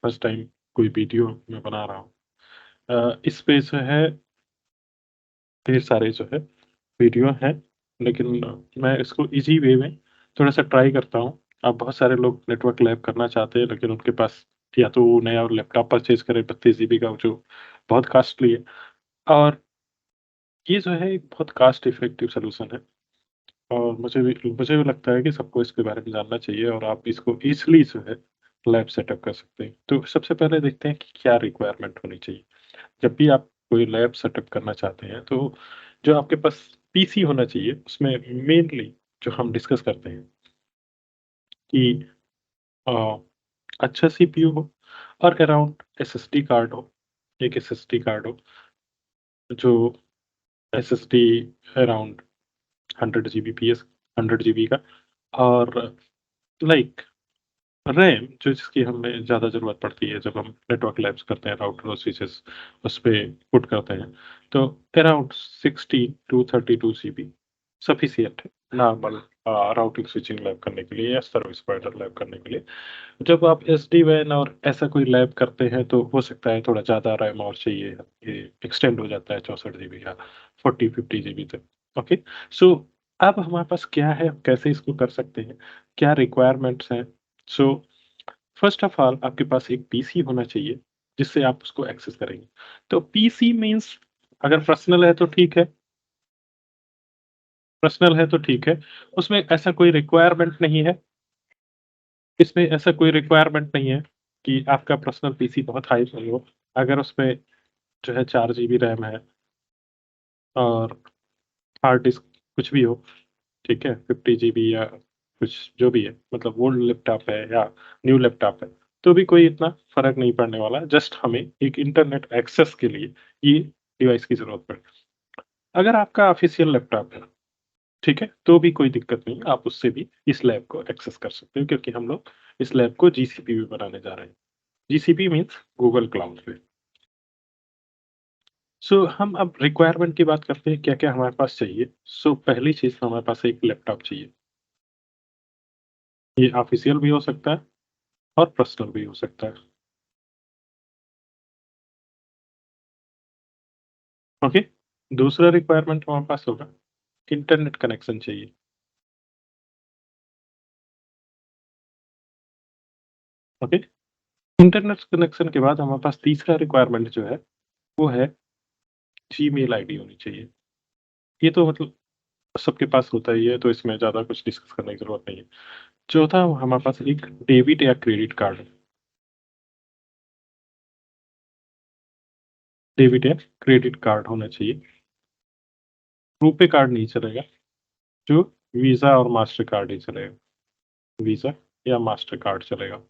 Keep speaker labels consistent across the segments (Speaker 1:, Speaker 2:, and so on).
Speaker 1: First time कोई video मैं बना रहा हूँ। इस पे जो है ढेर सारे जो है वीडियो हैं, लेकिन मैं इसको ईज़ी वे में थोड़ा-सा ट्राई करता हूँ। अब बहुत सारे लोग नेटवर्क लैब करना चाहते हैं, लेकिन उनके पास या तो वो नया लैपटॉप परचेज़ करें 32 जीबी का, जो बहुत कॉस्टली है, और ये जो है एक बहुत कॉस्ट इफेक्टिव सॉल्यूशन है। और मुझे भी लगता है कि सबको इसके बारे में जानना चाहिए, और आप इसको ईज़िली जो है लैब सेटअप कर सकते हैं। तो सबसे पहले देखते हैं कि क्या रिक्वायरमेंट होनी चाहिए। जब भी आप कोई लैब सेटअप करना चाहते हैं, तो जो आपके पास पीसी होना चाहिए, उसमें मेनली जो हम डिस्कस करते हैं कि अ, अच्छा सीपीयू हो, और अराउंड एसएसडी कार्ड हो, एक एसएसडी कार्ड हो, जो एसएसडी अराउंड 100 जीबीपीएस, 100 जीबी का, और लाइक रैम जो जिसकी हमें ज़्यादा ज़रूरत पड़ती है जब हम नेटवर्क लैब्स करते हैं, राउटर और स्विचेस उस पे पुट करते हैं, तो अराउंड 16 टू 32 जीबी सफिशिएंट है नॉर्मल राउटिंग स्विचिंग लैब करने के लिए या सर्विस प्रोवाइडर लैब करने के लिए। जब आप एसडी-वैन और ऐसा कोई लैब करते हैं, तो हो सकता है थोड़ा ज़्यादा रैम और चाहिए, ये एक्सटेंड हो जाता है 64 जीबी या 40-50 जीबी तक। ओके, सो अब हमारे पास क्या है, हम कैसे इसको कर सकते हैं, क्या रिक्वायरमेंट्स हैं? सो फर्स्ट ऑफ ऑल आपके पास एक पीसी होना चाहिए, जिससे आप उसको एक्सेस करेंगे। तो पीसी मीन्स, अगर पर्सनल है तो ठीक है, पर्सनल है तो ठीक है, उसमें ऐसा कोई रिक्वायरमेंट नहीं है, इसमें ऐसा कोई रिक्वायरमेंट नहीं है कि आपका पर्सनल पीसी बहुत हाई नहीं हो। अगर उसमें जो है 4 जीबी रैम है, और हार्ड डिस्क कुछ भी हो, ठीक है? 50 जीबी या कुछ जो भी है, मतलब ओल्ड लैपटॉप है या न्यू लैपटॉप है, तो भी कोई इतना फ़र्क नहीं पड़ने वाला। जस्ट हमें एक इंटरनेट एक्सेस के लिए ये डिवाइस की ज़रूरत पड़े। अगर आपका ऑफ़िशियल लैपटॉप है, ठीक है? तो भी कोई दिक्कत नहीं, आप उससे भी इस लैब को एक्सेस कर सकते हो, क्योंकि हम लोग इस लैब को जीसीपी पे बनाने जा रहे हैं। जीसीपी मीन्स गूगल क्लाउड पे। सो हम अब रिक्वायरमेंट की बात करते हैं, क्या-क्या हमारे पास चाहिए। सो पहली चीज़ तो हमारे पास एक लैपटॉप चाहिए। ये ऑफ़िशियल भी हो सकता है और पर्सनल भी हो सकता है। ओके? दूसरा रिक्वायरमेंट हमारे पास होगा, इंटरनेट कनेक्शन चाहिए। ओके? इंटरनेट कनेक्शन के बाद हमारे पास तीसरा रिक्वायरमेंट जो है, वो है जीमेल आईडी होनी चाहिए। ये तो मतलब सबके पास होता ही है, तो इसमें ज़्यादा कुछ डिस्कस करने की ज़रूरत नहीं है। चौथा हमारे पास एक डेबिट या क्रेडिट कार्ड है। डेबिट या क्रेडिट कार्ड होना चाहिए। रुपे कार्ड नहीं चलेगा, जो वीज़ा और मास्टर कार्ड ही चलेगा। वीज़ा या मास्टर कार्ड चलेगा।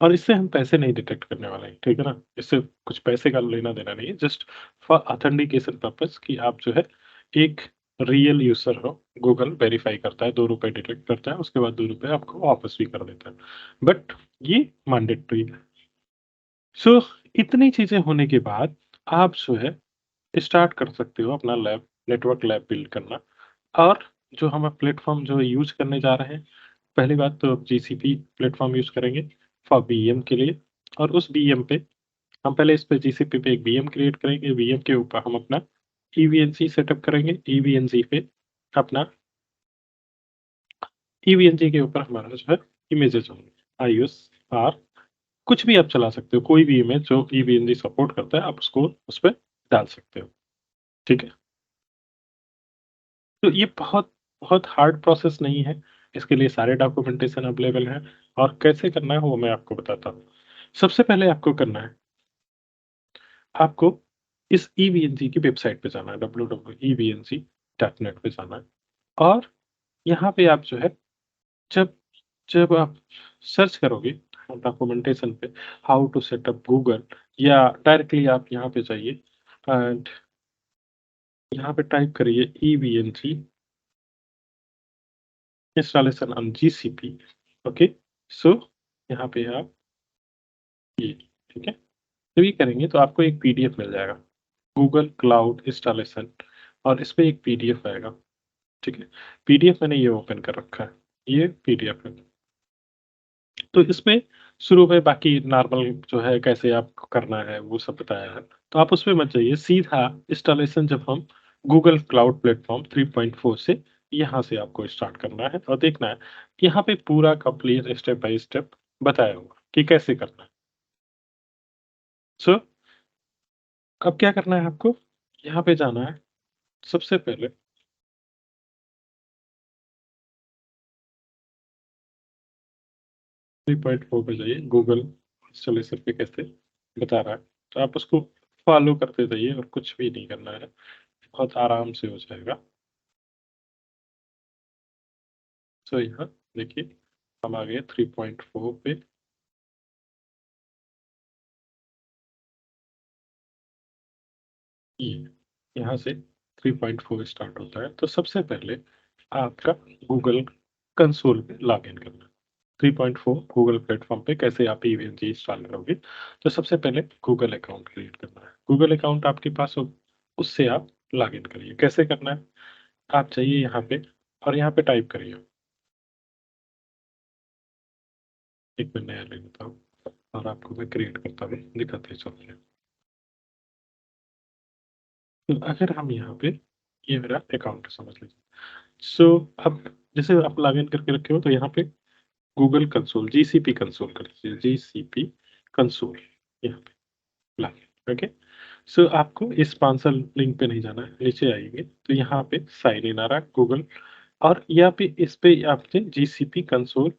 Speaker 1: और इससे हम पैसे नहीं डिटेक्ट करने वाले हैं, ठीक है ना? इससे कुछ पैसे का लेना-देना नहीं है, जस्ट फॉर ऑथेंटिकेशन पर्पज़ कि आप जो है एक रियल यूज़र हो। गूगल वेरीफ़ाई करता है, ₹2 डिटेक्ट करता है, उसके बाद ₹2 आपको वापस भी कर देता है। बट ये मैंडेटरी है। सो इतनी चीज़ें होने के बाद आप जो है स्टार्ट कर सकते हो अपना लैब, नेटवर्क लैब बिल्ड करना। और जो हम प्लेटफ़ॉर्म जो यूज़ करने जा रहे हैं, पहली बात तो जीसीपी प्लेटफ़ॉर्म यूज़ करेंगे फॉर वीएम के लिए। और उस वीएम पे हम पहले इस पे जीसीपी पे एक वीएम क्रिएट करेंगे, वीएम के ऊपर हम अपना ईवीएनसी सेटअप करेंगे, ईवीएनसी पे अपना ईवीएनसी के ऊपर हमारा जो है इमेजेस होंगे, आईओएस आर कुछ भी आप चला सकते हो, कोई भी इमेज जो ईवीएनसी सपोर्ट करता है, आप उसको उस पे डाल सकते हो, ठीक है? तो ये बहुत बहुत हार्ड प्रोसेस नहीं है, इसके लिए सारे डॉक्यूमेंटेशन अवेलेबल हैं, और कैसे करना है वो मैं आपको बताता हूँ। सबसे पहले आपको करना है, आपको इस ईवीएनसी की वेबसाइट पे जाना है, www.evnc.net पे जाना है, और यहाँ पे आप जो है जब जब आप सर्च करोगे डॉक्यूमेंटेशन पे how to set up Google, या डायरेक्टली आप यहाँ पे जाइए एंड यहाँ पे टाइप करिए EVNC installation on GCP. Okay, so यहाँ पे आप ये, ठीक है? जब ये करेंगे तो आपको एक पीडीएफ मिल जाएगा, गूगल क्लाउड इंस्टॉलेशन, और इस पे एक पीडीएफ आएगा, ठीक है? पीडीएफ मैंने ये ओपन कर रखा है, ये पीडीएफ है। तो इसमें शुरू में बाकी नॉर्मल जो है कैसे आपको करना है वो सब बताया है। तो आप उसमें मत जाइए, सीधा इंस्टॉलेशन जब हम गूगल क्लाउड प्लेटफ़ॉर्म 3.4 से यहाँ से आपको स्टार्ट करना है और देखना है, यहाँ पे पूरा कंप्लीट स्टेप बाय स्टेप बताया होगा कि कैसे करना है। सो अब क्या करना है आपको, यहाँ पे जाना है, सबसे पहले 3.4 पे जाइए, गूगल इंस्टॉलेशन पे कैसे बता रहा है, तो आप उसको फॉलो करते जाइए और कुछ भी नहीं करना है, बहुत आराम से हो जाएगा। सो यहाँ देखिए, हम आ गए 3.4 पे। ये यहाँ से 3.4 स्टार्ट होता है, तो सबसे पहले आपका गूगल कंसोल पे लॉगिन करना है। 3.4 गूगल प्लेटफ़ॉर्म पे कैसे आप ईवीएमजी इंस्टॉल करोगे? तो सबसे पहले गूगल अकाउंट क्रिएट करना है। गूगल अकाउंट आपके पास हो, उससे आप लॉगिन करिए। कैसे करना है? आप जाइए यहाँ पे और यहाँ पे टाइप करिए। एक मिनट नया ले लेता हूँ और आपको मैं क्रिएट करता हुआ दिखाते चलते। तो अगर हम यहाँ पे, ये मेरा अकाउंट है समझ लीजिए। सो अब जैसे आप लॉगिन करके रखे हो तो यहाँ पे गूगल कंसोल, जीसीपी कंसोल कर लीजिए, जीसीपी कंसोल यहाँ पे लॉगिन, ओके। सो आपको इस स्पॉन्सर लिंक पे नहीं जाना है, नीचे आएँगे तो यहाँ पे साइन इन आ रहा है गूगल, और यहाँ पे इस पे आपने जीसीपी कंसोल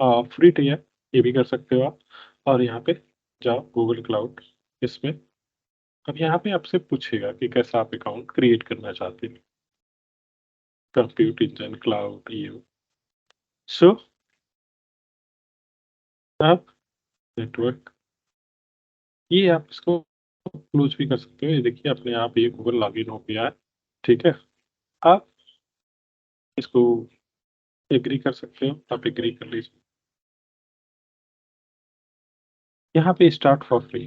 Speaker 1: फ्री ट्रायल ये भी कर सकते हो आप, और यहाँ पे जाओ गूगल क्लाउड इसमें। अब यहाँ पे आपसे पूछेगा कि कैसा आप अकाउंट क्रिएट करना चाहते हैं, कंप्यूट इंजन क्लाउड ये वो। सो आप नेटवर्क, ये आप इसको क्लोज भी कर सकते हो, ये देखिए अपने आप ये गूगल लॉगिन हो गया है, ठीक है। आप इसको एग्री कर सकते हो, आप एग्री कर लीजिए। यहाँ पे स्टार्ट फॉर फ्री,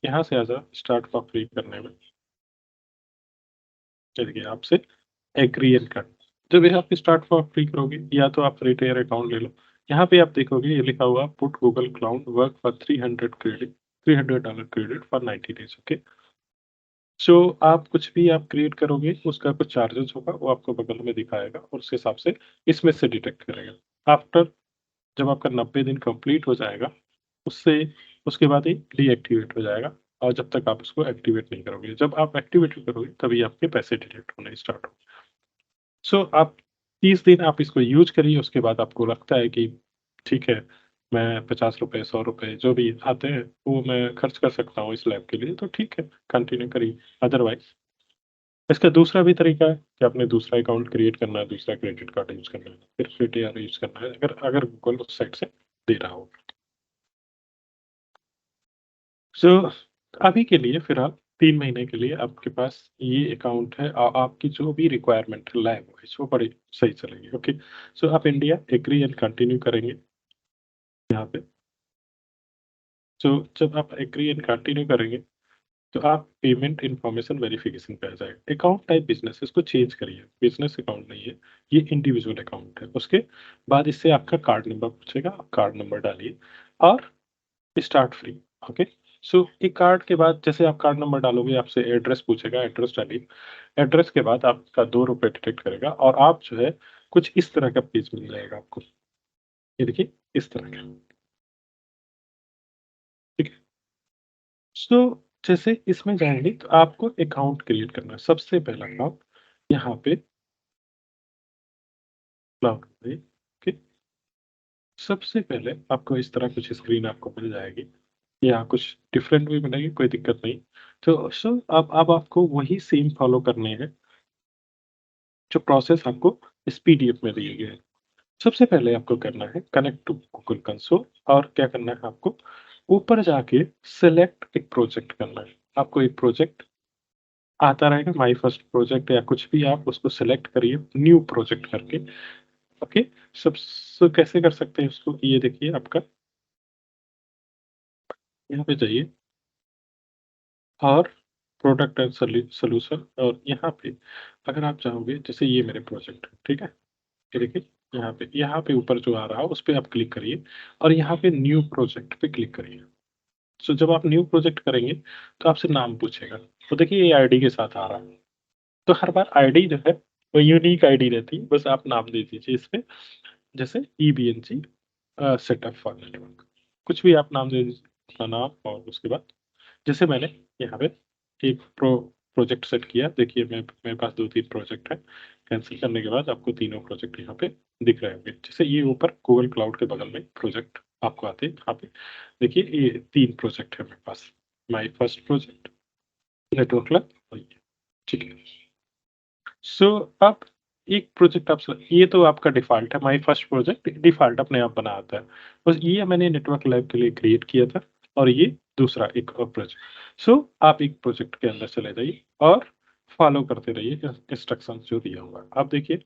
Speaker 1: यहाँ से आ जाओ स्टार्ट फॉर फ्री करने में, चलिए आपसे एग्री एंड कट। जब ये आप स्टार्ट फॉर फ्री करोगे या तो आप फ्री टायर अकाउंट ले लो, यहाँ पे आप देखोगे ये लिखा हुआ put Google Cloud work for 300 credit, $300 credit for 90 days, okay. So आप कुछ भी आप क्रिएट करोगे उसका कुछ चार्जेस होगा, वो आपको बगल में दिखाएगा और उस हिसाब से इसमें से डिटेक्ट करेगा। आफ्टर जब आपका 90 दिन कंप्लीट हो जाएगा, उससे उसके बाद ये डीएक्टिवेट हो जाएगा, और जब तक आप उसको एक्टिवेट नहीं करोगे। जब आप एक्टिवेट करोगे तभी आपके पैसे डिडक्ट होने स्टार्ट होंगे। सो आप 30 दिन आप इसको यूज़ करिए, उसके बाद आपको लगता है कि ठीक है, मैं ₹50 ₹100 जो भी आते हैं, वो मैं खर्च कर सकता हूँ इस लैब के लिए, तो ठीक है, कंटिन्यू करिए। अदरवाइज़ इसका दूसरा भी तरीका है कि आपने दूसरा अकाउंट क्रिएट करना है, दूसरा क्रेडिट कार्ड यूज़ करना है, फिर फ्रीटियर यूज़ करना है, अगर अगर गूगल उस साइड से दे रहा हो। सो अभी के लिए फिलहाल 3 महीने के लिए आपके पास ये अकाउंट है, आपकी जो भी रिक्वायरमेंट है लैब वाइज़ वो बड़ी सही चलेगी, ओके। सो आप इंडिया एग्री एंड कंटिन्यू करेंगे यहाँ पे। सो जब आप एग्री एंड कंटिन्यू करेंगे, तो आप पेमेंट इन्फॉर्मेशन वेरिफिकेशन पे आ जाएगा। अकाउंट टाइप बिज़नेस, इसको चेंज करिए, बिज़नेस अकाउंट नहीं है, ये इंडिविजुअल अकाउंट है। उसके बाद इससे आपका कार्ड नंबर पूछेगा, आप कार्ड नंबर डालिए और स्टार्ट फ्री, ओके। सो एक कार्ड के बाद जैसे आप कार्ड नंबर डालोगे, आपसे एड्रेस पूछेगा, एड्रेस डालिए। एड्रेस के बाद आपका ₹2 डिडक्ट करेगा और आप जो है कुछ इस तरह का पेज मिल जाएगा आपको। ये देखिए, इस तरह का, ठीक है। सो जैसे इसमें जाएँगे तो आपको अकाउंट क्रिएट करना है। सबसे पहला काम यहाँ पे क्लाउड पे, ओके। सबसे पहले आपको इस तरह कुछ स्क्रीन आपको मिल जाएगी, या कुछ डिफरेंट भी मिलेगी, कोई दिक्कत नहीं। तो अब आपको वही सेम फॉलो करने हैं, जो प्रोसेस आपको इस पीडीएफ में दिए गए हैं। सबसे पहले आपको करना है कनेक्ट टू गूगल कंसोल, और क्या करना है आपको, ऊपर जाके सेलेक्ट एक प्रोजेक्ट करना है। आपको एक प्रोजेक्ट आता रहेगा, माय फर्स्ट प्रोजेक्ट या कुछ भी, आप उसको सेलेक्ट करिए न्यू प्रोजेक्ट करके, ओके। कैसे कर सकते हैं उसको, ये देखिए आपका यहाँ पे जाइए और प्रोडक्ट एंड सॉल्यूशन, और यहाँ पे अगर आप चाहोगे, जैसे ये मेरे प्रोजेक्ट है, ठीक है? ये देखिए, यहाँ पे ऊपर जो आ रहा है उस पे आप क्लिक करिए और यहाँ पे न्यू प्रोजेक्ट पे क्लिक करिए। सो जब आप न्यू प्रोजेक्ट करेंगे तो आपसे नाम पूछेगा। तो देखिए ये आईडी के साथ आ रहा है। तो हर बार आईडी जो है वो यूनिक आईडी रहती है, बस आप नाम दे दीजिए इसपे, जैसे ईबीएनजी सेटअप फॉर नेटवर्क। कुछ भी आप नाम दे दीजिए, अपना नाम और उसके बाद जैसे मैंने यहाँ पे एक प्रोजेक्ट सेट किया। देखिए मैं मेरे पास 2-3 प्रोजेक्ट है। कैंसल करने के बाद आपको तीनों प्रोजेक्ट यहाँ पे दिख रहे होंगे। जैसे ये ऊपर गूगल क्लाउड के बगल में प्रोजेक्ट आपको आते हैं यहाँ पे। देखिए ये 3 प्रोजेक्ट है मेरे पास। My first project, network lab और ये, ठीक है। सो अब एक प्रोजेक्ट आप ये तो आपका डिफ़ॉल्ट है, माय फर्स्ट प्रोजेक्ट डिफ़ॉल्ट अपने आप बना आता है। बस ये मैंने नेटवर्क लैब के लिए क्रिएट किया था और ये दूसरा एक और प्रोजेक्ट। सो आप एक प्रोजेक्ट के अंदर चले जाइए और फ़ॉलो करते रहिए इंस्ट्रक्शंस जो दिया हुआ है। आप देखिए,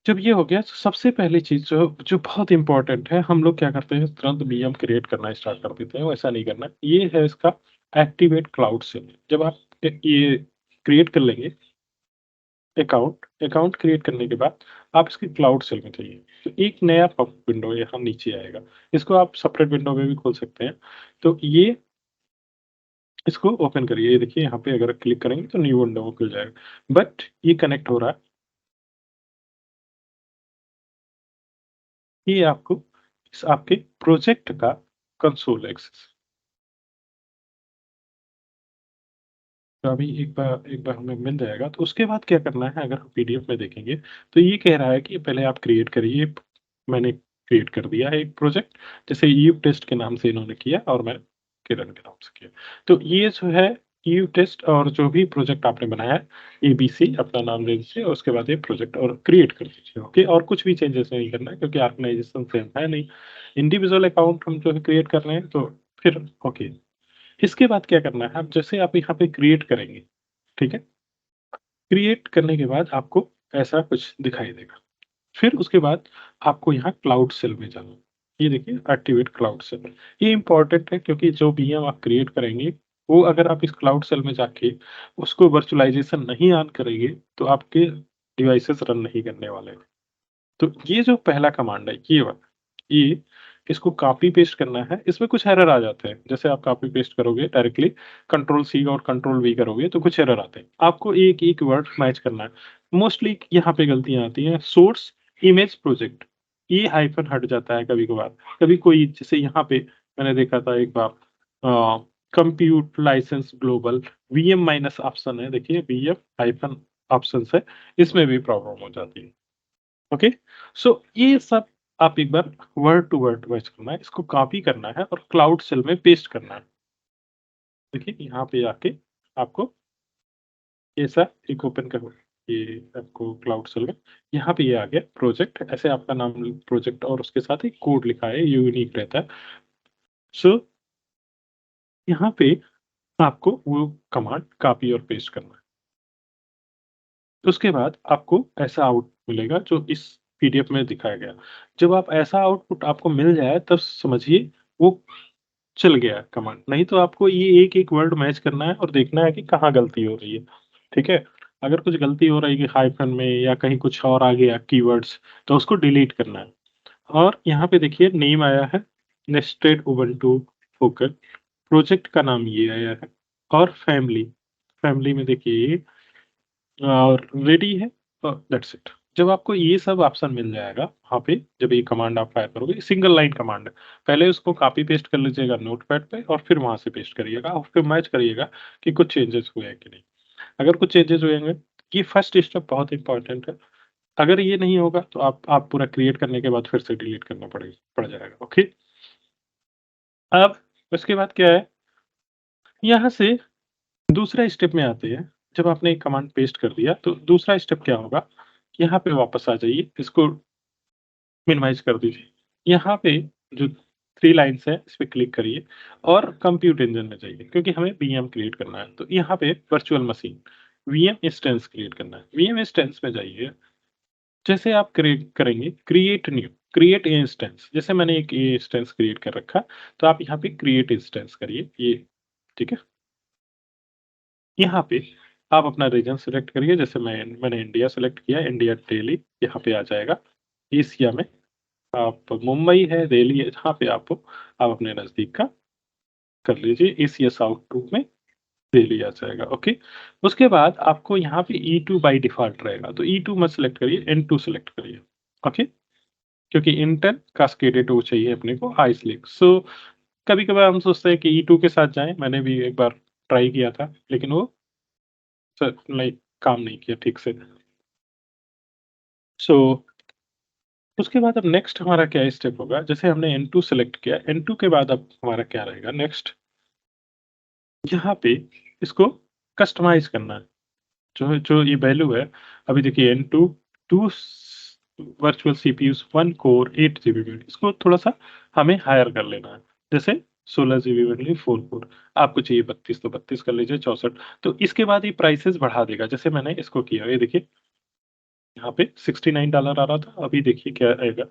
Speaker 1: जब ये हो गया तो सबसे पहली चीज़ जो जो बहुत इम्पोर्टेंट है, हम लोग क्या करते हैं तुरंत वीएम क्रिएट करना स्टार्ट कर देते हैं, वैसा नहीं करना है। ये है इसका एक्टिवेट क्लाउड सिम। जब आप ये क्रिएट कर लेंगे अकाउंट क्रिएट करने के बाद आप इसके क्लाउड सेल में जाइए। तो एक नया पॉप विंडो यहाँ नीचे आएगा। इसको आप सेपरेट विंडो में भी खोल सकते हैं। तो ये इसको ओपन करिए। ये देखिए यहाँ पे अगर क्लिक करेंगे तो न्यू विंडो खुल जाएगा। बट ये कनेक्ट हो रहा है। ये आपको इस आपके प्रोजेक्ट का कंसोल एक्सेस। तो अभी एक बार हमें मिल जाएगा। तो उसके बाद क्या करना है, अगर हम पीडीएफ में देखेंगे तो ये कह रहा है कि पहले आप क्रिएट करिए। मैंने क्रिएट कर दिया है एक प्रोजेक्ट, जैसे ईव टेस्ट के नाम से इन्होंने किया और मैं किरण के नाम से किया। तो ये जो है ईव टेस्ट और जो भी प्रोजेक्ट आपने बनाया है, एबीसी अपना नाम दे दीजिए और उसके बाद ये प्रोजेक्ट और क्रिएट कर दीजिए। ओके, और कुछ भी चेंजेस नहीं करना है क्योंकि ऑर्गेनाइजेशन सेम है नहीं। इंडिविजुअल अकाउंट हम जो है क्रिएट कर रहे हैं तो फिर ओके। इसके बाद क्या करना है, आप जैसे आप यहाँ पे क्रिएट करेंगे, ठीक है? क्रिएट करने के बाद आपको ऐसा कुछ दिखाई देगा। फिर उसके बाद आपको यहाँ क्लाउड सेल में जाना है। ये देखिए एक्टिवेट क्लाउड सेल। ये इम्पोर्टेंट है क्योंकि जो वीएम आप क्रिएट करेंगे, वो अगर आप इस क्लाउड सेल में जाके उसको वर्चुअलाइज़ेशन नहीं ऑन करेंगे, तो आपके डिवाइसेज़ रन नहीं करने वाले हैं। तो ये जो पहला कमांड है ये वाला, ये इसको कॉपी पेस्ट करना है। इसमें कुछ एरर आ जाते हैं। जैसे आप कॉपी पेस्ट करोगे डायरेक्टली कंट्रोल सी और कंट्रोल वी करोगे तो कुछ एरर आते हैं। आपको एक-एक वर्ड मैच करना है। मोस्टली यहाँ पे गलतियाँ आती हैं। सोर्स इमेज प्रोजेक्ट, ये हाइफ़न हट जाता है कभी-कभार। कभी कोई जैसे यहाँ पे मैंने देखा था एक बार compute license global VM minus option है, देखिए वीएम हाइफ़न ऑप्शंस है, इसमें भी प्रॉब्लम हो जाती है। ओके, सो ये सब आप एक बार वर्ड टू वर्ड मैच करना है, इसको कॉपी करना है और क्लाउड सेल में पेस्ट करना है। देखिए यहाँ पे आके आपको ऐसा एक ओपन करो, ये आपको क्लाउड सेल में यहाँ पे ये आ गया प्रोजेक्ट। ऐसे आपका नाम प्रोजेक्ट और उसके साथ एक कोड लिखा है, यूनिक रहता है। सो यहाँ पे आपको वो कमांड कॉपी और पेस्ट करना है। उसके बाद आपको ऐसा आउट मिलेगा जो इस पीडीएफ में दिखाया गया। जब आप ऐसा आउटपुट आपको मिल जाए तब समझिए वो चल गया कमांड। नहीं तो आपको ये एक-एक वर्ड मैच करना है और देखना है कि कहाँ गलती हो रही है, ठीक है? अगर कुछ गलती हो रही है हाइफ़न में या कहीं कुछ और आ गया कीवर्ड्स, तो उसको डिलीट करना है। और यहाँ पे देखिए नेम आया है नेस्टेड उबुंटू फोकस, प्रोजेक्ट का नाम ये आया है और फैमिली, फैमिली में देखिए और रेडी है दैट्स इट। जब आपको ये सब ऑप्शन मिल जाएगा वहाँ पे, जब ये कमांड आप फायर करोगे, सिंगल लाइन कमांड है। पहले उसको कॉपी पेस्ट कर लीजिएगा नोटपैड पे और फिर वहाँ से पेस्ट करिएगा और फिर मैच करिएगा कि कुछ चेंजेस हुए हैं कि नहीं। अगर कुछ चेंजेस हुए होंगे, ये फर्स्ट स्टेप बहुत इंपॉर्टेंट है। अगर ये नहीं होगा तो आप पूरा क्रिएट करने के बाद फिर से डिलीट करना पड़ जाएगा, ओके? अब उसके बाद क्या है, यहाँ से दूसरा स्टेप में आते हैं। जब आपने एक कमांड पेस्ट कर दिया तो दूसरा स्टेप क्या होगा, यहाँ पे वापस आ जाइए, इसको मिनिमाइज़ कर दीजिए। यहाँ पे जो 3 लाइन्स हैं, इस पे क्लिक करिए और कंप्यूट इंजन में जाइए क्योंकि हमें वीएम क्रिएट करना है। तो यहाँ पे virtual machine, VM instance create करना है। वीएम इंस्टेंस में जाइए, जैसे आप क्रिएट करेंगे क्रिएट न्यू, क्रिएट इंस्टेंस, जैसे मैंने एक ये इंस्टेंस क्रिएट कर रखा, तो आप यहाँ पे क्रिएट इंस्टेंस करिए, ये ठीक है? यहाँ पे आप अपना रीजन सेलेक्ट करिए, जैसे मैंने इंडिया सेलेक्ट किया, इंडिया डेली यहाँ पे आ जाएगा। एशिया में आप मुंबई है, दिल्ली है, जहाँ पे आप हो, आप अपने नज़दीक का कर लीजिए। एशिया साउथ 2 में दिल्ली आ जाएगा, ओके। उसके बाद आपको यहाँ पे E2 बाय डिफ़ॉल्ट रहेगा, तो E2 मत सेलेक्ट करिए, N2 सेलेक्ट करिए, ओके। क्योंकि इंटेल कास्केडेड वो चाहिए अपने को आइसलीक। सो कभी-कभार हम सोचते हैं कि E2 के साथ जाएँ, मैंने भी एक बार ट्राई किया था, लेकिन वो लाइक काम नहीं किया ठीक से। सो उसके बाद अब नेक्स्ट हमारा क्या स्टेप होगा, जैसे हमने N2 सेलेक्ट किया, N2 के बाद अब हमारा क्या रहेगा नेक्स्ट, यहाँ पे इसको कस्टमाइज़ करना है। जो ये वैल्यू है, अभी देखिए N2 2 virtual CPUs 1 core 8 GB में, इसको थोड़ा-सा हमें हायर कर लेना है। जैसे 16 जीबी मेनली 4 कोर, आपको चाहिए 32 तो 32 कर लीजिए, 64 तो इसके बाद ये प्राइसेज़ बढ़ा देगा। जैसे मैंने इसको किया, ये देखिए यहाँ पे $69 आ रहा था, अभी देखिए क्या आएगा,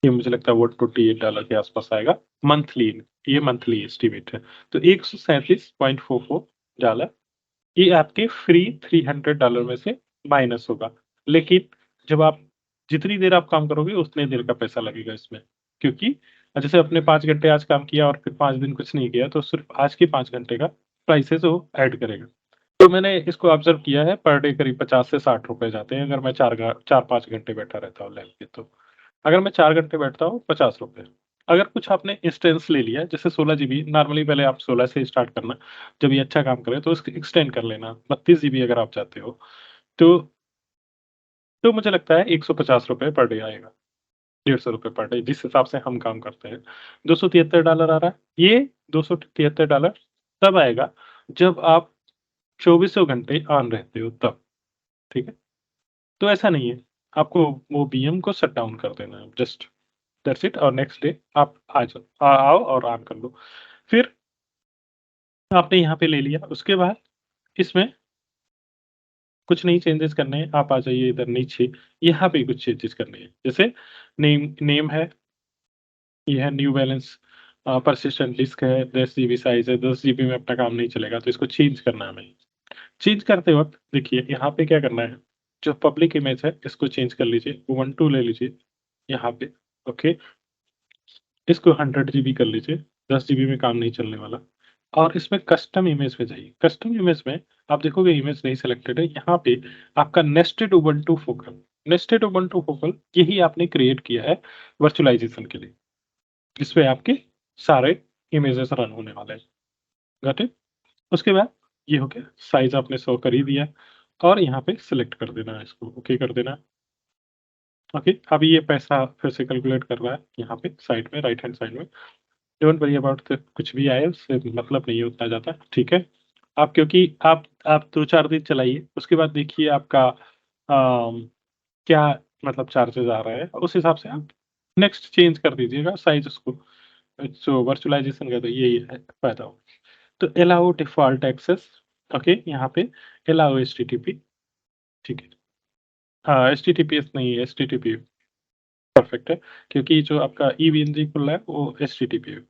Speaker 1: ये मुझे लगता है वो $28 के आस-पास आएगा मंथली, ये मंथली एस्टीमेट है। तो $137.44 ये आपके फ्री $300 में से माइनस होगा। लेकिन जब आप जितनी देर आप काम करोगे उतने देर का पैसा लगेगा इसमें। क्योंकि जैसे आपने 5 घंटे आज काम किया और फिर 5 दिन कुछ नहीं किया, तो सिर्फ़ आज के 5 घंटे का प्राइसेज़ वो ऐड करेगा। तो मैंने इसको ऑब्ज़र्व किया है, पर डे करीब 50 से ₹60 जाते हैं अगर मैं 4-5 घंटे बैठा रहता हूँ लैब पे तो। अगर मैं 4 घंटे बैठता हूँ, ₹50। अगर कुछ आपने इंस्टेंस ले लिया, जैसे 16 जीबी, नॉर्मली पहले आप 16 से स्टार्ट करना, जब ये अच्छा काम करे तो इसको एक्सटेंड कर लेना, 32 जीबी अगर आप चाहते हो, तो मुझे लगता है ₹150 पर डे आएगा, ₹150 पर डे, जिस हिसाब से हम काम करते हैं। $273 आ रहा है, ये $273 तब आएगा, जब आप चौबीसों घंटे ऑन रहते हो तब, ठीक है? तो ऐसा नहीं है, आपको वो वीएम को शट डाउन कर देना है, जस्ट दैट्स इट, और नेक्स्ट डे आप आओ और ऑन कर लो। फिर आपने यहाँ पे ले लिया, उसके बाद इसमें कुछ नहीं चेंजेस करने हैं, आप आ जाइए इधर नीचे, यहाँ पे कुछ चेंजेस करने हैं। जैसे नेम नेम है, ये है न्यू बैलेंस, परसिस्टेंट डिस्क है, 10 जीबी साइज़ है, 10 जीबी में अपना काम नहीं चलेगा, तो इसको चेंज करना है हमें। चेंज करते वक़्त देखिए यहाँ पे क्या करना है, जो पब्लिक इमेज है इसको चेंज कर लीजिए, उबुंटू ले लीजिए यहाँ पे, ओके। इसको 100 जीबी कर लीजिए, 10 जीबी में काम नहीं चलने वाला। और इसमें कस्टम इमेज में जाइए, कस्टम इमेज में आप देखोगे इमेज नहीं सिलेक्टेड है, यहाँ पे आपका nested Ubuntu focal, nested Ubuntu focal यही आपने क्रिएट किया है वर्चुअलाइज़ेशन के लिए, जिसपे आपके सारे इमेजेस रन होने वाले हैं, गॉट इट? उसके बाद ये हो गया, साइज़ आपने शो कर ही दिया और यहाँ पे सिलेक्ट कर देना है इसको, ओके कर देना है, ओके। अभी ये पैसा फिर से कैलकुलेट कर रहा है यहाँ पे साइड में, राइट हैंड साइड में। डोंट वरी अबाउट द कुछ भी आए उससे मतलब नहीं है उतना ज़्यादा, ठीक है? आप क्योंकि आप 2-4 दिन चलाइए, उसके बाद देखिए आपका क्या मतलब चार्जेज़ आ रहे हैं, उस हिसाब से आप नेक्स्ट चेंज कर दीजिएगा साइज़ उसको। सो वर्चुअलाइज़ेशन का तो यही है फ़ायदा। तो अलाउ डिफ़ॉल्ट एक्सेस, ओके, यहाँ पे अलाउ एचटीटीपी, ठीक है। हाँ, एचटीटीपीएस नहीं है, एचटीटीपी परफेक्ट है, क्योंकि जो आपका ईवीएनजी खुल रहा है वो एचटीटीपी है।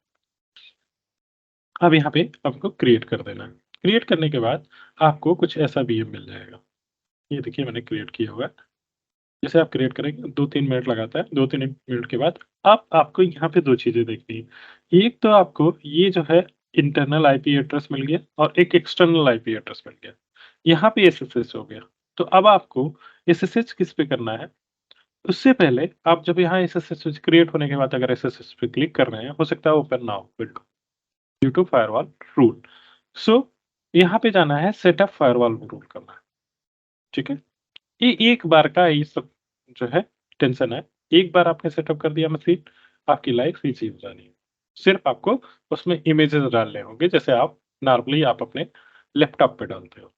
Speaker 1: अब यहाँ पे आपको क्रिएट कर देना है। क्रिएट करने के बाद आपको कुछ ऐसा वीएम मिल जाएगा। ये देखिए मैंने क्रिएट किया हुआ है। जैसे आप क्रिएट करेंगे 2-3 मिनट लगाता है, 2-3 मिनट के बाद अब आपको यहाँ पे 2 चीज़ें देखनी है। एक तो आपको ये जो है इंटरनल आईपी एड्रेस मिल गया और एक एक्सटर्नल आईपी एड्रेस मिल गया। यहाँ पे एसएसएच हो गया। तो अब आपको एसएसएच किस पे करना है? उससे पहले आप जब यहाँ एसएसएच क्रिएट होने के बाद अगर एसएसएच पे क्लिक कर रहे हैं, हो सकता है ओपन ना हो window due to firewall rule. So यहाँ पे जाना है सेटअप फायरवॉल रूल करना है, ठीक है? ये एक बार का ये सब जो है टेंशन है। एक बार आपने सेटअप कर दिया मशीन, आपकी लाइफ ईज़ी हो जानी है। सिर्फ़ आपको उसमें इमेजेस डालने होंगे जैसे आप नॉर्मली आप अपने लैपटॉप पे डालते हो,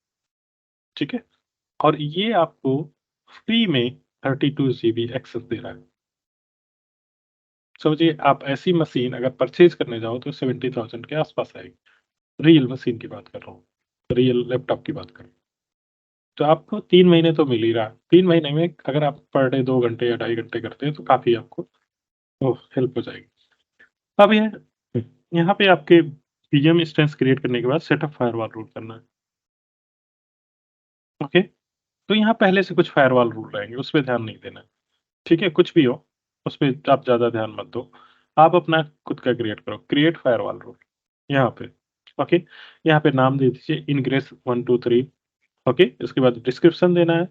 Speaker 1: ठीक है? और ये आपको फ्री में 32 जीबी एक्सेस दे रहा है। समझिए आप ऐसी मशीन अगर परचेज़ करने जाओ तो 70,000 के आस-पास आएगी। रियल मशीन की बात कर रहा हूँ, रियल लैपटॉप की बात कर रहा हूँ। तो आपको 3 महीने तो मिल ही रहा है। 3 महीने में अगर आप पर डे 2 घंटे या ढाई घंटे करते हैं तो काफ़ी आपको ओह! हेल्प हो जाएगी। अब ये यहाँ पे आपके वीएम इंस्टेंस क्रिएट करने के बाद सेटअप फायरवॉल रूल करना है, ओके? तो यहाँ पहले से कुछ फायरवॉल रूल रहेंगे, उस पे ध्यान नहीं देना है। ठीक है? कुछ भी हो, उसपे आप ज़्यादा ध्यान मत दो। आप अपना खुद का क्रिएट करो, क्रिएट फायरवॉल रूल यहाँ पे, ओके? यहाँ पे नाम दे दीजिए इनग्रेस 1 2 3 ओके? इसके बाद डिस्क्रिप्शन देना है,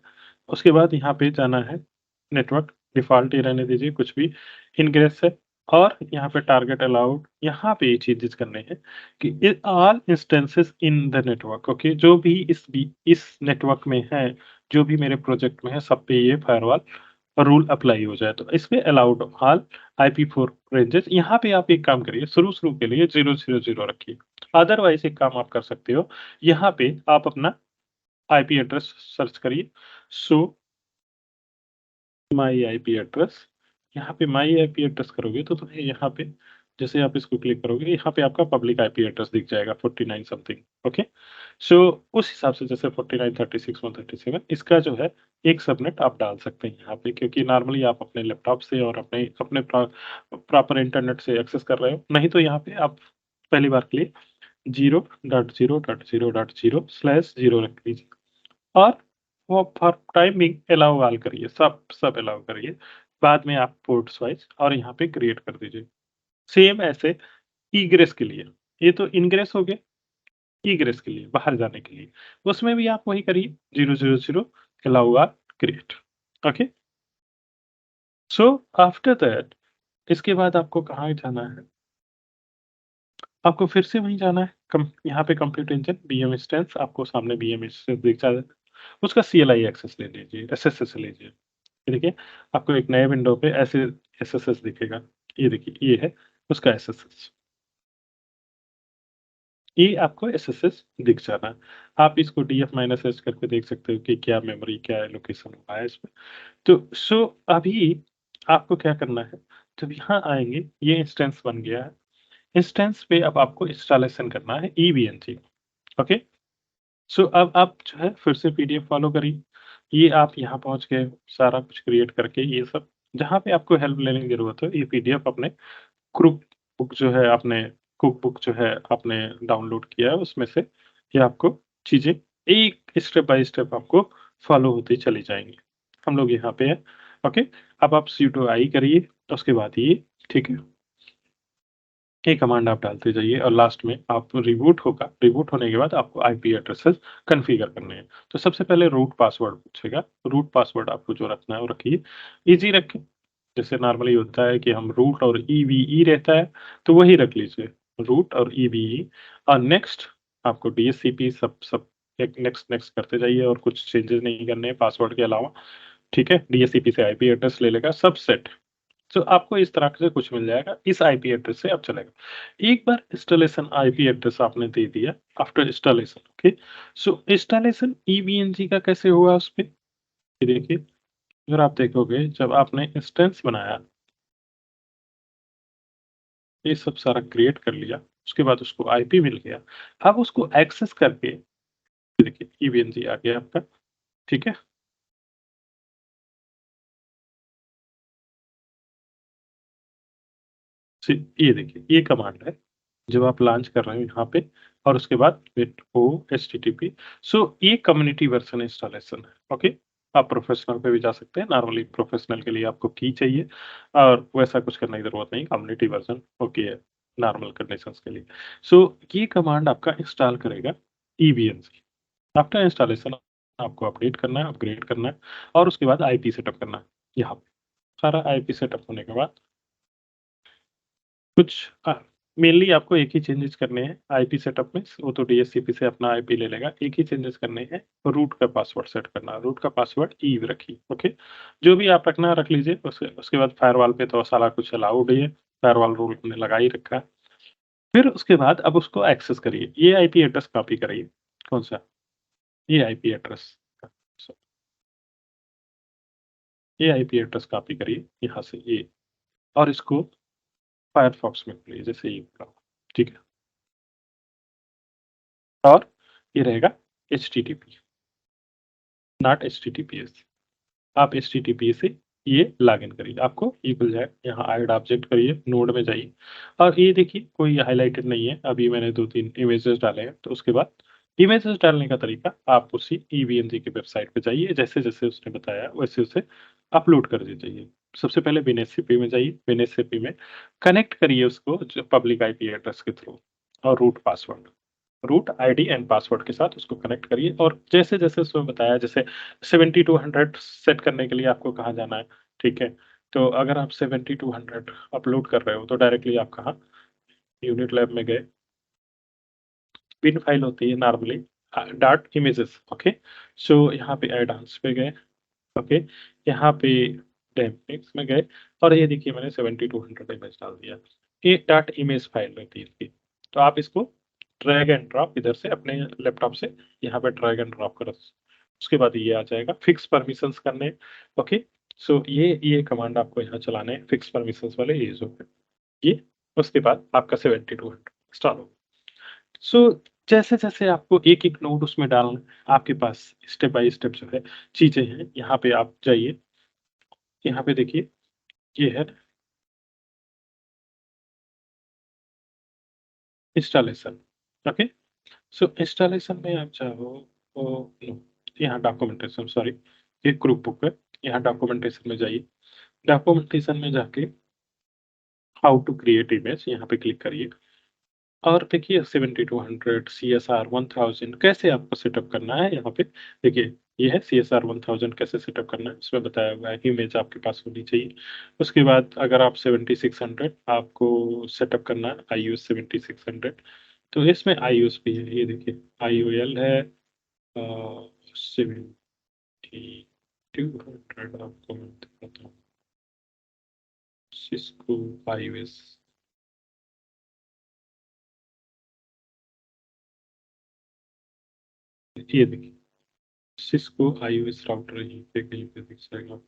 Speaker 1: उसके बाद यहाँ पे जाना है नेटवर्क, डिफ़ॉल्ट ही रहने दीजिए कुछ भी, इनग्रेस है और यहाँ पे टारगेट अलाउड, यहाँ पे ये चेंजेज़ करने हैं कि all instances in the network okay? जो भी इस नेटवर्क में है, जो भी मेरे प्रोजेक्ट में है, सब पे ये फायरवॉल रूल अप्लाई हो जाए। तो इसमें अलाउड ऑल आईपी4 रेंजेस यहाँ पे आप एक काम करिए, शुरू-शुरू के लिए 000 रखिए। अदरवाइज़ एक काम आप कर सकते हो, यहाँ पे आप अपना आईपी एड्रेस सर्च करिए, शो माई आईपी एड्रेस, यहाँ पे माई आईपी एड्रेस करोगे तो तुम्हें यहाँ पे जैसे आप इसको क्लिक करोगे, यहाँ पे आपका पब्लिक आईपी एड्रेस दिख जाएगा 49 समथिंग, ओके? सो उस हिसाब से जैसे 49, 36, 137 इसका जो है एक सबनेट आप डाल सकते हैं यहाँ पे क्योंकि नॉर्मली आप अपने लैपटॉप से और अपने अपने प्रॉपर इंटरनेट से एक्सेस कर रहे हो। नहीं तो यहाँ पे आप पहली बार के लिए 0.0.0.0/0 रख लीजिए। और वो for time being allow all करिए, सब अलाउ करिए। बाद में आप पोर्ट्स वाइज़ और यहाँ पे क्रिएट कर दीजिए। सेम ऐसे इग्रेस के लिए, ये तो इनग्रेस हो गया, इग्रेस के लिए बाहर जाने के लिए, उसमें भी आप वही करिए 000 allow all create, okay? So after that इसके बाद आपको कहाँ जाना है? आपको फिर से वहीं जाना है, कम यहाँ पे कंप्यूट इंजन बीएम इंस्टेंस आपको सामने बीएम इंस्टेंस दिख जाएगा, उसका सीएलआई एक्सेस ले लीजिए, एसएसएस लीजिए। ये देखिए, आपको एक नए विंडो पे ऐसे एसएसएस दिखेगा। ये देखिए, ये है उसका एसएसएस। ये आपको एसएसएस दिख जाना है। आप इसको डीएफ माइनस एच करके देख सकते हो कि क्या मेमोरी, क्या एलोकेशन हुआ है इसमें। तो अभी आपको क्या करना है, जब यहाँ आएँगे, ये इंस्टेंस बन गया है। इंस्टेंस पे अब आपको इंस्टॉलेशन करना है ईवीएनजी, ओके? अब आप जो है फिर से पीडीएफ फॉलो करिए। ये आप यहाँ पहुँच गए, सारा कुछ क्रिएट करके ये सब जहाँ पे आपको हेल्प लेने की ज़रूरत हो, ये पीडीएफ अपने कुक बुक जो है आपने कुक बुक जो है आपने डाउनलोड किया है उसमें से ये आपको चीज़ें एक स्टेप बाय स्टेप आपको फॉलो होती चली जाएँगी। हम लोग यहाँ पे हैं, ओके? अब आप sudo i करिए, उसके बाद ये ठीक है? ये कमांड आप डालते जाइए और लास्ट में आप रिबूट होगा, रिबूट होने के बाद आपको आईपी एड्रेसेस कॉन्फ़िगर करने हैं। तो सबसे पहले रूट पासवर्ड पूछेगा, रूट पासवर्ड आपको जो रखना है वो रखिए, ईज़ी रखें। जैसे नॉर्मली होता है कि हम रूट और ईवीई रहता है, तो वही रख लीजिए, रूट और ईवीई और नेक्स्ट आपको डीएचसीपी सब सब एक नेक्स्ट नेक्स्ट करते जाइए और कुछ चेंजेस नहीं करने हैं पासवर्ड के अलावा, ठीक है? डीएचसीपी से आईपी एड्रेस ले लेगा, सब सेट। तो आपको इस तरह से कुछ मिल जाएगा, इस आईपी एड्रेस से अब चलेगा। एक बार इंस्टॉलेशन आईपी एड्रेस आपने दे दिया, आफ्टर इंस्टॉलेशन ओके, इंस्टॉलेशन ईवीएनजी का कैसे हुआ उसपे? ये देखिए, अगर आप देखोगे जब आपने इंस्टेंस बनाया, ये सब सारा क्रिएट कर लिया, उसके बाद उसको आईपी मिल गया, अब उसको एक्सेस करके ये देखिए ईवीएनजी आ गया आपका, ठीक है? ये देखिए, ये कमांड है, जब आप लॉन्च कर रहे हो यहाँ पे और उसके बाद विथ ओएचटीटीपी ये कम्युनिटी वर्जन इंस्टॉलेशन है, ओके? आप प्रोफेशनल पे भी जा सकते हैं, नॉर्मली प्रोफेशनल के लिए आपको की चाहिए और वैसा कुछ करने की ज़रूरत नहीं, कम्युनिटी वर्जन ओके है, नॉर्मल कंडीशंस के लिए। ये कमांड आपका इंस्टॉल करेगा ईवीएनसी। आफ्टर इंस्टॉलेशन आपको अपडेट करना है, अपग्रेड करना है और उसके बाद आईपी सेटअप करना है, यहाँ पे। सारा आईपी सेटअप होने के बाद कुछ मेनली आपको एक ही चेंजेस करने हैं आईपी सेटअप में, वो तो डीएचसीपी से अपना आईपी ले लेगा। एक ही चेंजेस करने हैं, रूट का पासवर्ड सेट करना है, रूट का पासवर्ड ईव रखिए, ओके? जो भी आप रखना है रख लीजिए, उसके उसके बाद फायरवॉल पे तो सारा कुछ अलाउड ही है, फायरवॉल रूल हमने लगा ही रखा है। फिर उसके बाद अब उसको एक्सेस करिए, ये आईपी एड्रेस कॉपी करिए, कौन-सा? ये आईपी एड्रेस, स ये आईपी एड्रेस कॉपी करिए यहाँ से ये और इसको फायरफॉक्स में खोलिए जैसे ये खोला, ठीक है? और ये रहेगा एचटीटीपी नॉट एचटीटीपीएस। आप एचटीटीपीएस से ये लॉगिन करिए, आपको ये मिल जाएगा। यहाँ ऐड ऑब्जेक्ट करिए, नोड में जाइए और ये देखिए कोई हाइलाइटेड नहीं है। अभी मैंने 2-3 इमेजेस डाले हैं, तो उसके बाद इमेजेस डालने का तरीका आप उसी ईवीएनजी की वेबसाइट पे जाइए, जैसे-जैसे उसने बताया वैसे-वैसे अपलोड कर दीजिए। सबसे पहले WinSCP में जाइए, WinSCP में कनेक्ट करिए उसको जो पब्लिक आईपी एड्रेस के थ्रू और रूट आईडी एंड पासवर्ड के साथ उसको कनेक्ट करिए और जैसे-जैसे उसमें बताया जैसे 7200 सेट करने के लिए आपको कहाँ जाना है, ठीक है? तो अगर आप 7200 अपलोड कर रहे हो तो डायरेक्टली आप कहाँ यूनिट लैब में गए, पिन फाइल होती है normally dot images okay? So यहाँ पे एडवांस पे गए, ओके? यहाँ पे डेमपिक्स में गए और ये देखिए मैंने 7200 इमेज डाल दिया। ये डॉट इमेज फाइल रहती है इसकी। तो आप इसको ड्रैग एंड ड्रॉप इधर से अपने लैपटॉप से यहाँ पे ड्रैग एंड ड्रॉप करो। उसके बाद ये आ जाएगा फिक्स परमिशंस करने, ओके? सो ये कमांड आपको यहाँ चलाने हैं फिक्स परमिशंस वाले ये जो है, ये उसके बाद आपका 7200 इंस्टॉल होगा। सो जैसे-जैसे आपको एक-एक नोड उसमें डालना है, आपके पास स्टेप बाय स्टेप जो है चीज़ें हैं, यहाँ पे आप जाइए, यहाँ पे देखिए ये है इंस्टॉलेशन, ओके? सो इंस्टॉलेशन में आप चाहो तो नो, यहाँ डॉक्यूमेंटेशन सॉरी, ये ग्रुप बुक है, यहाँ डॉक्यूमेंटेशन में जाइए, डॉक्यूमेंटेशन में जाके हाउ टू क्रिएट इमेज यहाँ पे क्लिक करिए और देखिए 7200 सीएसआर 1000 कैसे आपको सेटअप करना है यहाँ पे देखिए ये है सीएसआर 1000 कैसे सेटअप करना है इसमें बताया हुआ है इमेज आपके पास होनी चाहिए। उसके बाद अगर आप 7600 आपको सेटअप करना है आईयूएस 7600 तो इसमें आईयूएस भी है ये देखिए आईओएल है 7200 आपको मैं दिखाता हूँ सिस्को आईओएस ये देखिए सिस्को आईओएस राउटर यहीं पे कहीं पे दिख जाएगा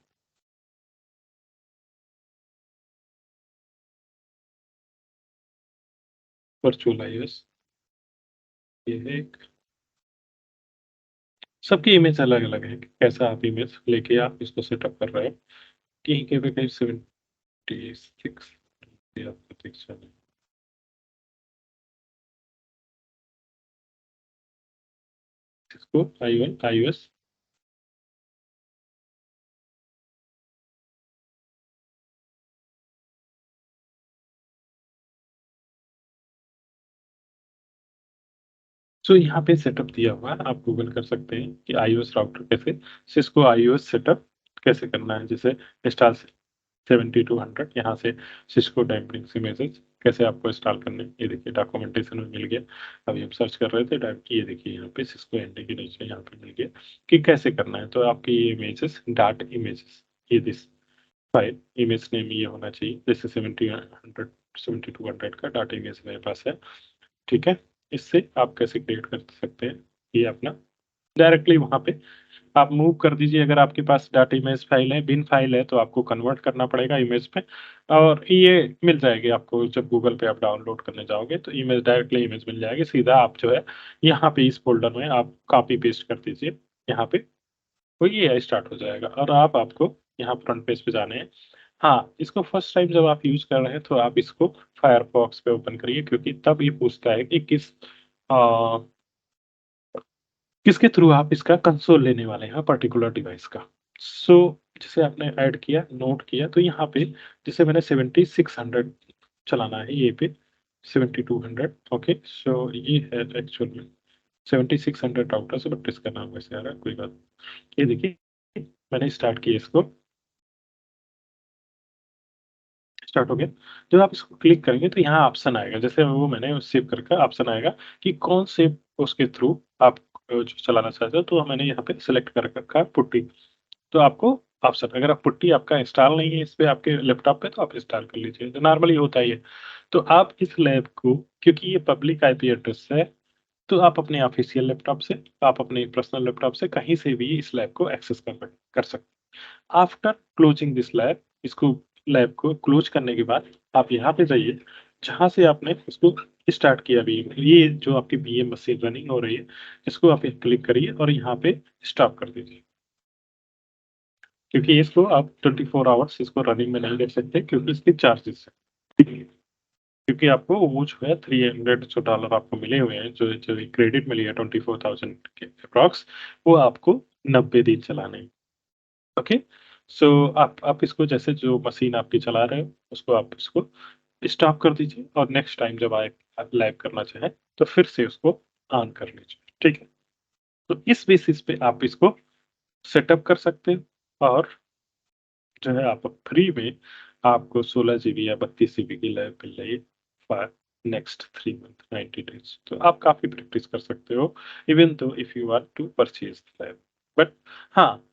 Speaker 1: वर्चुअल आईओएस ये है एक सबकी इमेज अलग-अलग है कैसा आप इमेज लेके आप इसको सेटअप कर रहे हो कहीं के पे कहीं 76 ये आपको दिख जाएगा सिस्को आई1 आईओएस सो यहाँ पे सेटअप दिया हुआ है आप गूगल कर सकते हैं कि आईओएस राउटर कैसे सिस्को आईओएस सेटअप कैसे करना है जैसे इंस्टॉल 7200 यहाँ से सिस्को डैम्पनिंग इमेजेस कैसे आपको इंस्टॉल करने हैं ये देखिए डॉक्यूमेंटेशन में मिल गया अभी हम सर्च कर रहे थे ये देखिए यहाँ पे सिस्को एनडी के नीचे यहाँ पे मिल गया कि कैसे करना है तो आपकी ये इमेजेस डॉट इमेजेस ये दिस फाइल इमेज नेम ये होना चाहिए जैसे 70 7200 का डॉट इमेज मेरे पास है ठीक है इससे आप कैसे क्रिएट कर सकते हैं ये अपना डायरेक्टली वहां पे आप मूव कर दीजिए अगर आपके पास डाटा इमेज फाइल है बिन फाइल है तो आपको कन्वर्ट करना पड़ेगा इमेज पे और ये मिल जाएगी आपको जब गूगल पे आप डाउनलोड करने जाओगे तो इमेज डायरेक्टली इमेज मिल जाएगी सीधा आप जो है यहाँ पे इस फोल्डर में आप कॉपी पेस्ट कर दीजिए यहाँ पे तो ये स्टार्ट हो जाएगा और आप आपको यहाँ फ्रंट पेज पे जाने हैं हाँ इसको फर्स्ट टाइम जब आप यूज कर रहे हैं तो आप इसको फायरफॉक्स पे ओपन करिए क्योंकि तब ये पूछता है कि किसके थ्रू आप इसका कंसोल लेने वाले हैं पर्टिकुलर डिवाइस का। सो जैसे आपने ऐड किया, नोट किया तो यहाँ पे जैसे मैंने 7600 चलाना है ये पे 7200 ओके सो ये है एक्चुअल में 7600 राउटर से बट इसका नाम वैसे आ रहा है कोई बात नहीं। ये देखिए मैंने स्टार्ट किया इसको स्टार्ट हो गया। जब आप इसको क्लिक करेंगे तो यहाँ ऑप्शन आएगा, जैसे वो मैंने सेव करके ऑप्शन आएगा कि कौन से उसके थ्रू आप जो चलाना चाहते हो, तो मैंने यहाँ पे सिलेक्ट कर रखा है पुट्टी। तो आपको ऑप्शन अगर आप पुट्टी आपका इंस्टॉल नहीं है इस पे आपके लैपटॉप पे तो आप इंस्टॉल कर लीजिए, तो नॉर्मली होता ही है। तो आप इस लैब को क्योंकि ये पब्लिक आईपी एड्रेस है, तो आप अपने ऑफिशियल लैपटॉप से, आप अपने पर्सनल लैपटॉप से कहीं से भी इस लैब को एक्सेस कर सकते आफ्टर क्लोजिंग दिस लैब इसको लैब को क्लोज करने के बाद आप यहाँ पे जाइए जहाँ से आपने इसको स्टार्ट किया भी ये जो आपकी बीएम मशीन रनिंग हो रही है इसको आप क्लिक करिए और यहाँ पे स्टॉप कर दीजिए क्योंकि इसको आप 24 आवर्स इसको रनिंग में नहीं रख सकते क्योंकि इसके चार्जेस है क्योंकि आपको वो जो है 300 जो डॉलर आपको मिले हुए हैं जो जो क्रेडिट मिली है 24,000 के अप्रॉक्स वो आपको 90 दिन चलाने हैं ओके सो आप इसको जैसे जो मशीन आपकी चला रहे हो, उसको आप इसको स्टॉप कर दीजिए और नेक्स्ट टाइम जब आप लैब करना चाहें, तो फिर से उसको ऑन कर लीजिए, ठीक है? तो इस बेसिस पे आप इसको सेटअप कर सकते हो और जो है आप फ्री में आपको 16 जीबी या 32 जीबी की लैब मिल रही है फॉर नेक्स्ट 3 मंथ 90 डेज़। तो आप काफ़ी प्रैक्टिस कर सकते हो even though if you want to purchase the lab. But हाँ,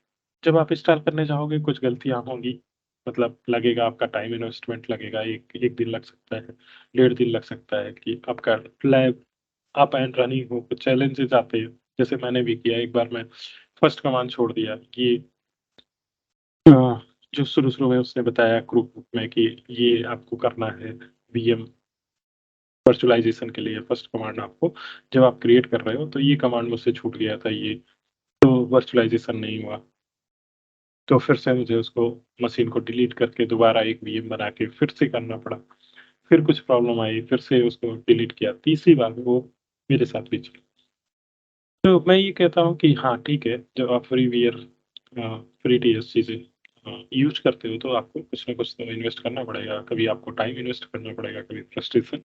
Speaker 1: जब आप इंस्टॉल करने जाओगे कुछ गलतियाँ होंगी, मतलब लगेगा आपका टाइम इन्वेस्टमेंट लगेगा, 1 दिन लग सकता है, 1.5 दिन लग सकता है कि आपका लैब अप एंड रनिंग हो, कुछ चैलेंजेज़ आते हैं। जैसे मैंने भी किया, एक बार मैं फर्स्ट कमांड छोड़ दिया कि अ, जो शुरू-शुरू में उसने बताया ग्रुप में कि ये आपको करना है वीएम वर्चुअलाइज़ेशन के लिए फर्स्ट कमांड आपको जब आप क्रिएट कर रहे हो, तो ये कमांड मुझसे छूट गया था ये, तो वर्चुअलाइज़ेशन नहीं हुआ। तो फिर से मुझे उसको मशीन को डिलीट करके दोबारा एक वीएम बना के फिर से करना पड़ा। फिर कुछ प्रॉब्लम आई, फिर से उसको डिलीट किया, तीसरी बार में वो मेरे साथ भी चला। तो मैं ये कहता हूँ कि हाँ, ठीक है, जब आप फ्रीवेयर फ्री टीएस चीज़ें यूज़ करते हो तो आपको कुछ ना कुछ तो इन्वेस्ट करना पड़ेगा। कभी आपको टाइम इन्वेस्ट करना पड़ेगा, कभी फ्रस्ट्रेशन